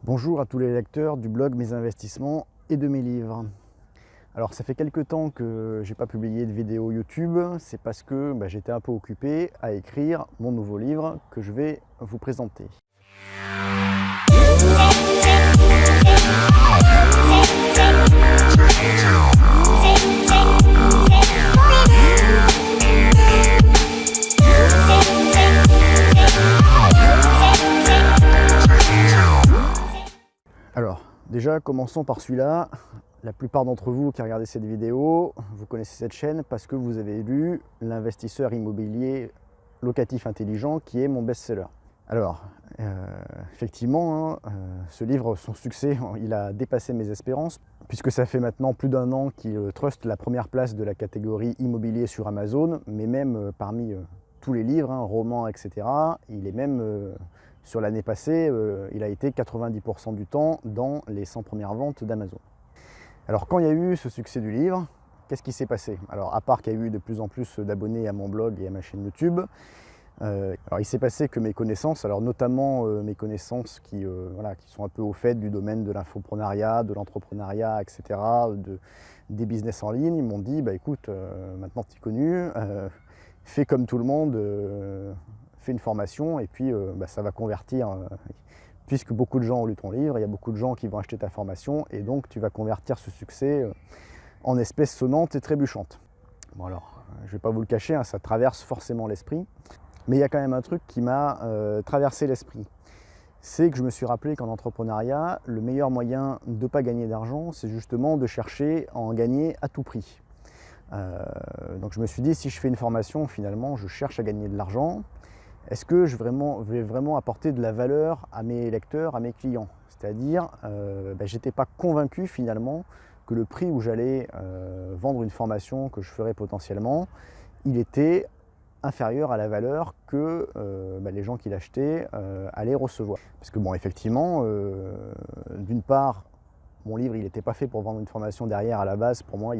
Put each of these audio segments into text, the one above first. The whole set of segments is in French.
Bonjour à tous les lecteurs du blog Mes Investissements et de mes livres. Alors ça fait quelques temps que j'ai pas publié de vidéo YouTube, c'est parce que j'étais un peu occupé à écrire mon nouveau livre que je vais vous présenter. Alors, déjà, commençons par celui-là. La plupart d'entre vous qui regardez cette vidéo, vous connaissez cette chaîne parce que vous avez lu L'investisseur immobilier locatif intelligent, qui est mon best-seller. Alors, effectivement, ce livre, son succès, il a dépassé mes espérances, puisque ça fait maintenant plus d'un an qu'il truste la première place de la catégorie immobilier sur Amazon, mais même parmi tous les livres, romans, etc., il est même... sur l'année passée, il a été 90% du temps dans les 100 premières ventes d'Amazon. Alors quand il y a eu ce succès du livre, qu'est-ce qui s'est passé? Alors à part qu'il y a eu de plus en plus d'abonnés à mon blog et à ma chaîne YouTube, alors il s'est passé que mes connaissances, alors notamment mes connaissances qui sont un peu au fait du domaine de l'infoprenariat, de l'entrepreneuriat, etc., des business en ligne, ils m'ont dit, écoute, maintenant tu es connu, fais comme tout le monde, fais une formation et puis ça va convertir, puisque beaucoup de gens ont lu ton livre, il y a beaucoup de gens qui vont acheter ta formation et donc tu vas convertir ce succès en espèces sonnantes et trébuchantes. Bon alors, je ne vais pas vous le cacher, ça traverse forcément l'esprit, mais il y a quand même un truc qui m'a traversé l'esprit. C'est que je me suis rappelé qu'en entrepreneuriat, le meilleur moyen de ne pas gagner d'argent, c'est justement de chercher à en gagner à tout prix. Donc je me suis dit, si je fais une formation, finalement, je cherche à gagner de l'argent. Est-ce que je vais vraiment apporter de la valeur à mes lecteurs, à mes clients? C'est-à-dire, j'étais pas convaincu finalement que le prix où j'allais vendre une formation que je ferais potentiellement, il était inférieur à la valeur que les gens qui l'achetaient allaient recevoir. Parce que bon, effectivement, d'une part, mon livre, il n'était pas fait pour vendre une formation derrière. À la base, pour moi,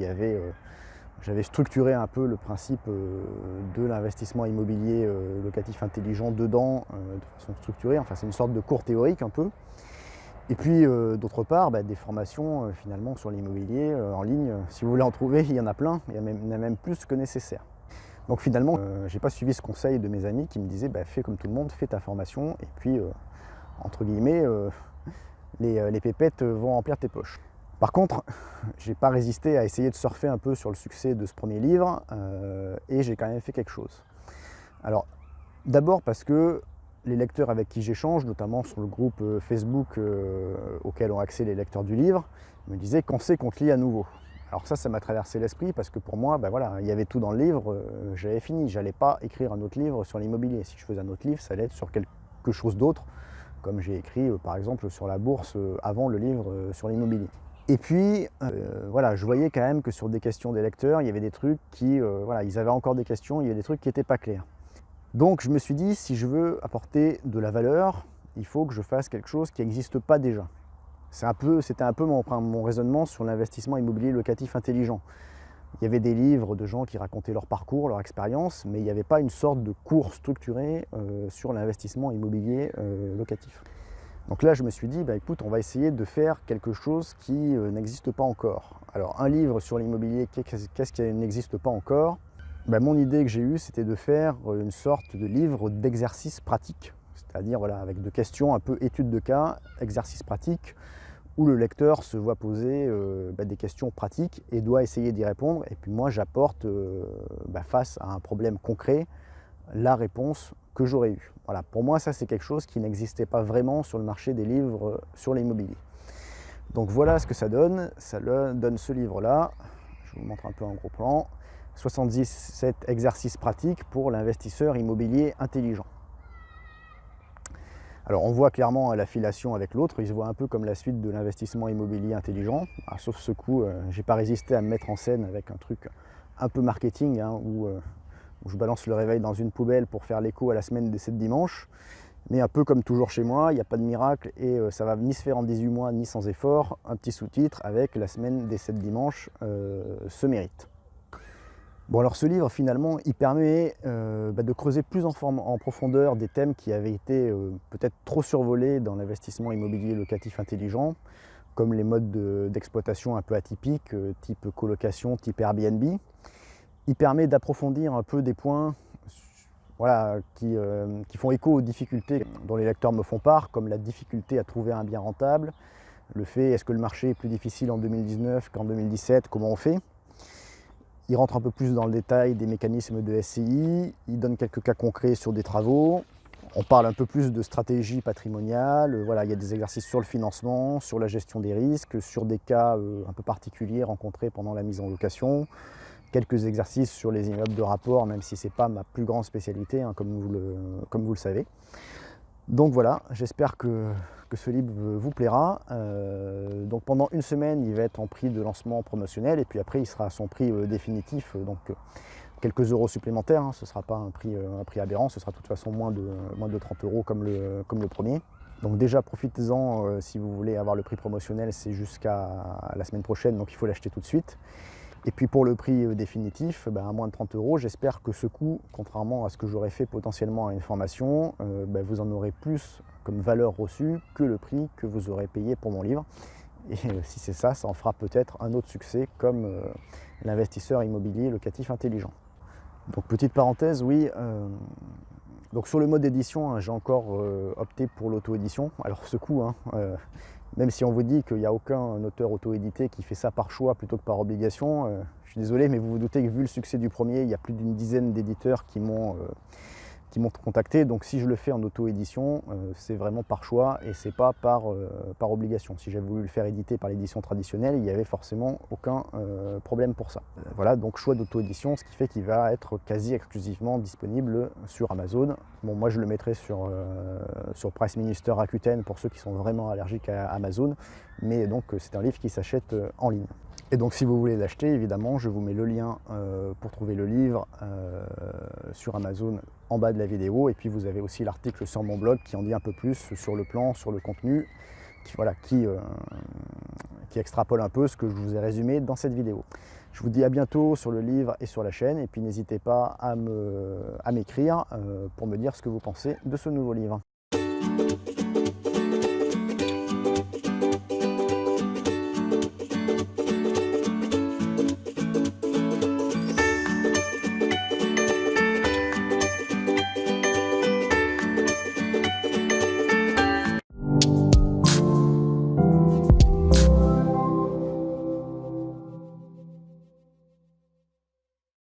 j'avais structuré un peu le principe de l'investissement immobilier locatif intelligent dedans, de façon structurée. Enfin, c'est une sorte de cours théorique un peu. Et puis, d'autre part, des formations finalement sur l'immobilier en ligne. Si vous voulez en trouver, il y en a plein. Il y en a même plus que nécessaire. Donc finalement, je n'ai pas suivi ce conseil de mes amis qui me disaient fais comme tout le monde, fais ta formation. Et puis, entre guillemets, les pépettes vont remplir tes poches. Par contre, j'ai pas résisté à essayer de surfer un peu sur le succès de ce premier livre et j'ai quand même fait quelque chose. Alors, d'abord parce que les lecteurs avec qui j'échange, notamment sur le groupe Facebook auquel ont accès les lecteurs du livre, me disaient quand c'est qu'on te lit à nouveau. Alors ça m'a traversé l'esprit parce que pour moi, il y avait tout dans le livre, j'avais fini. J'allais pas écrire un autre livre sur l'immobilier. Si je faisais un autre livre, ça allait être sur quelque chose d'autre, comme j'ai écrit par exemple sur la bourse avant le livre sur l'immobilier. Et puis, je voyais quand même que sur des questions des lecteurs, il y avait des trucs qui, ils avaient encore des questions, il y avait des trucs qui n'étaient pas clairs. Donc je me suis dit, si je veux apporter de la valeur, il faut que je fasse quelque chose qui n'existe pas déjà. C'était un peu mon raisonnement sur l'investissement immobilier locatif intelligent. Il y avait des livres de gens qui racontaient leur parcours, leur expérience, mais il n'y avait pas une sorte de cours structuré sur l'investissement immobilier locatif. Donc là, je me suis dit, écoute, on va essayer de faire quelque chose qui n'existe pas encore. Alors, un livre sur l'immobilier, qu'est-ce qui n'existe pas encore? Mon idée que j'ai eue, c'était de faire une sorte de livre d'exercice pratique. C'est-à-dire, avec des questions un peu études de cas, exercices pratiques, où le lecteur se voit poser des questions pratiques et doit essayer d'y répondre. Et puis moi, j'apporte, face à un problème concret, la réponse que j'aurais eue. Voilà, pour moi, ça c'est quelque chose qui n'existait pas vraiment sur le marché des livres sur l'immobilier. Donc voilà ce que ça donne. Ça donne ce livre-là. Je vous montre un peu en gros plan. 77 exercices pratiques pour l'investisseur immobilier intelligent. Alors on voit clairement l'affiliation avec l'autre. Il se voit un peu comme la suite de l'investissement immobilier intelligent. Sauf ce coup, j'ai pas résisté à me mettre en scène avec un truc un peu marketing, où je balance le réveil dans une poubelle pour faire l'écho à la semaine des 7 dimanches. Mais un peu comme toujours chez moi, il n'y a pas de miracle et ça va ni se faire en 18 mois ni sans effort. Un petit sous-titre avec la semaine des 7 dimanches se mérite. Bon alors ce livre finalement il permet de creuser plus en profondeur des thèmes qui avaient été peut-être trop survolés dans l'investissement immobilier locatif intelligent, comme les modes d'exploitation un peu atypiques, type colocation, type Airbnb. Il permet d'approfondir un peu des points voilà, qui font écho aux difficultés dont les lecteurs me font part, comme la difficulté à trouver un bien rentable, le fait est-ce que le marché est plus difficile en 2019 qu'en 2017, comment on fait. Il rentre un peu plus dans le détail des mécanismes de SCI, il donne quelques cas concrets sur des travaux, on parle un peu plus de stratégie patrimoniale, voilà, il y a des exercices sur le financement, sur la gestion des risques, sur des cas un peu particuliers rencontrés pendant la mise en location, quelques exercices sur les immeubles de rapport, même si ce n'est pas ma plus grande spécialité, hein, comme vous le savez. Donc voilà, j'espère que ce livre vous plaira. Donc pendant une semaine, il va être en prix de lancement promotionnel et puis après, il sera à son prix définitif, donc quelques euros supplémentaires. Hein, ce ne sera pas un prix aberrant, ce sera de toute façon moins de 30 euros comme le premier. Donc déjà, profitez-en si vous voulez avoir le prix promotionnel, c'est jusqu'à la semaine prochaine, donc il faut l'acheter tout de suite. Et puis pour le prix définitif, à moins de 30 euros, j'espère que ce coup, contrairement à ce que j'aurais fait potentiellement à une formation, vous en aurez plus comme valeur reçue que le prix que vous aurez payé pour mon livre. Et si c'est ça, ça en fera peut-être un autre succès comme l'investisseur immobilier locatif intelligent. Donc petite parenthèse, oui, donc sur le mode édition, hein, j'ai encore opté pour l'auto-édition. Alors ce coup, hein, même si on vous dit qu'il n'y a aucun auteur auto-édité qui fait ça par choix plutôt que par obligation, je suis désolé, mais vous vous doutez que vu le succès du premier, il y a plus d'une dizaine d'éditeurs qui m'ont contacté. Donc si je le fais en auto-édition, c'est vraiment par choix et c'est pas par obligation. Si j'avais voulu le faire éditer par l'édition traditionnelle, il n'y avait forcément aucun problème pour ça. Voilà, donc choix d'auto-édition, ce qui fait qu'il va être quasi exclusivement disponible sur Amazon. Bon, moi je le mettrai sur Price Minister Rakuten pour ceux qui sont vraiment allergiques à Amazon, mais donc c'est un livre qui s'achète en ligne. Et donc si vous voulez l'acheter, évidemment, je vous mets le lien pour trouver le livre sur Amazon en bas de la vidéo. Et puis vous avez aussi l'article sur mon blog qui en dit un peu plus sur le plan, sur le contenu, qui extrapole un peu ce que je vous ai résumé dans cette vidéo. Je vous dis à bientôt sur le livre et sur la chaîne. Et puis n'hésitez pas à m'écrire pour me dire ce que vous pensez de ce nouveau livre.